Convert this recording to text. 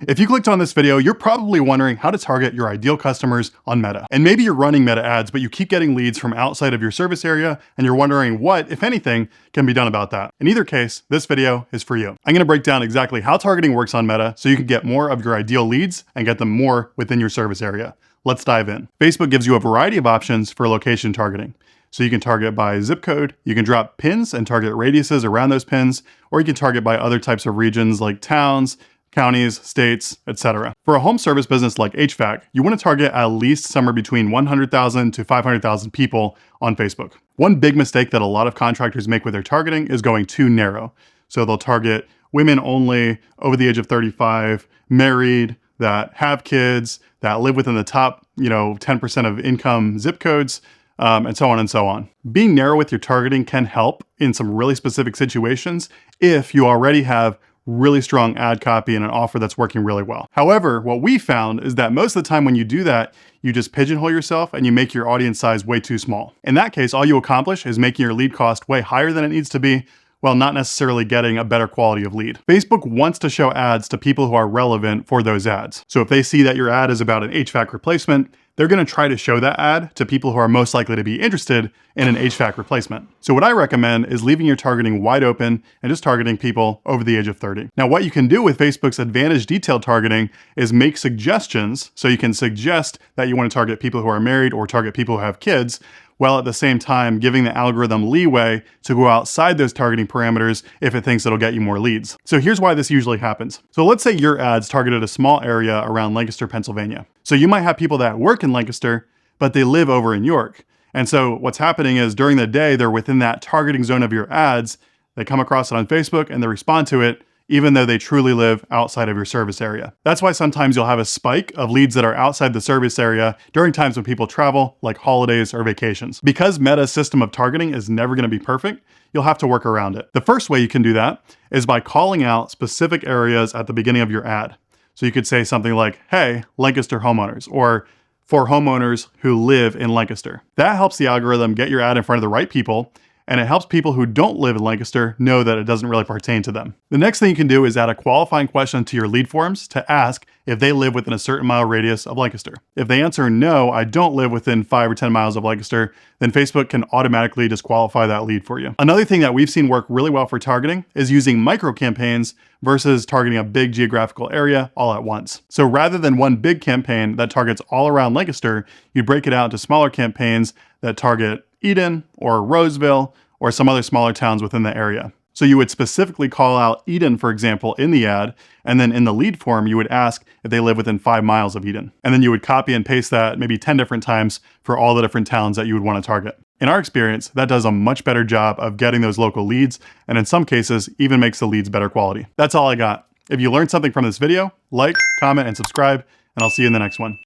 If you clicked on this video, you're probably wondering how to target your ideal customers on Meta. And maybe you're running Meta ads, but you keep getting leads from outside of your service area, and you're wondering what, if anything, can be done about that. In either case, this video is for you. I'm gonna break down exactly how targeting works on Meta so you can get more of your ideal leads and get them more within your service area. Let's dive in. Facebook gives you a variety of options for location targeting. So you can target by zip code, you can drop pins and target radiuses around those pins, or you can target by other types of regions like towns, counties, states, etc. For a home service business like HVAC, you want to target at least somewhere between 100,000 to 500,000 people on Facebook. One big mistake that a lot of contractors make with their targeting is going too narrow. So they'll target women only, over the age of 35, married, that have kids, that live within the top 10% of income zip codes, and so on and so on. Being narrow with your targeting can help in some really specific situations if you already have really strong ad copy and an offer that's working really well. However, what we found is that most of the time when you do that, you just pigeonhole yourself and you make your audience size way too small. In that case, all you accomplish is making your lead cost way higher than it needs to be, while not necessarily getting a better quality of lead. Facebook wants to show ads to people who are relevant for those ads. So if they see that your ad is about an HVAC replacement, they're gonna try to show that ad to people who are most likely to be interested in an HVAC replacement. So what I recommend is leaving your targeting wide open and just targeting people over the age of 30. Now, what you can do with Facebook's advanced detailed targeting is make suggestions. So you can suggest that you wanna target people who are married or target people who have kids, while at the same time giving the algorithm leeway to go outside those targeting parameters if it thinks it'll get you more leads. So here's why this usually happens. So let's say your ads targeted a small area around Lancaster, Pennsylvania. So you might have people that work in Lancaster, but they live over in York. And so what's happening is during the day, they're within that targeting zone of your ads. They come across it on Facebook and they respond to it, even though they truly live outside of your service area. That's why sometimes you'll have a spike of leads that are outside the service area during times when people travel, like holidays or vacations. Because Meta's system of targeting is never gonna be perfect, you'll have to work around it. The first way you can do that is by calling out specific areas at the beginning of your ad. So you could say something like, hey, Lancaster homeowners, or for homeowners who live in Lancaster. That helps the algorithm get your ad in front of the right people, and it helps people who don't live in Lancaster know that it doesn't really pertain to them. The next thing you can do is add a qualifying question to your lead forms to ask if they live within a certain mile radius of Lancaster. If they answer no, I don't live within 5 or 10 miles of Lancaster, then Facebook can automatically disqualify that lead for you. Another thing that we've seen work really well for targeting is using micro campaigns versus targeting a big geographical area all at once. So rather than one big campaign that targets all around Lancaster, you break it out into smaller campaigns that target Eden or Roseville or some other smaller towns within the area. So you would specifically call out Eden, for example, in the ad, and then in the lead form, you would ask if they live within 5 miles of Eden. And then you would copy and paste that maybe 10 different times for all the different towns that you would want to target. In our experience, that does a much better job of getting those local leads, and in some cases, even makes the leads better quality. That's all I got. If you learned something from this video, like, comment, and subscribe, and I'll see you in the next one.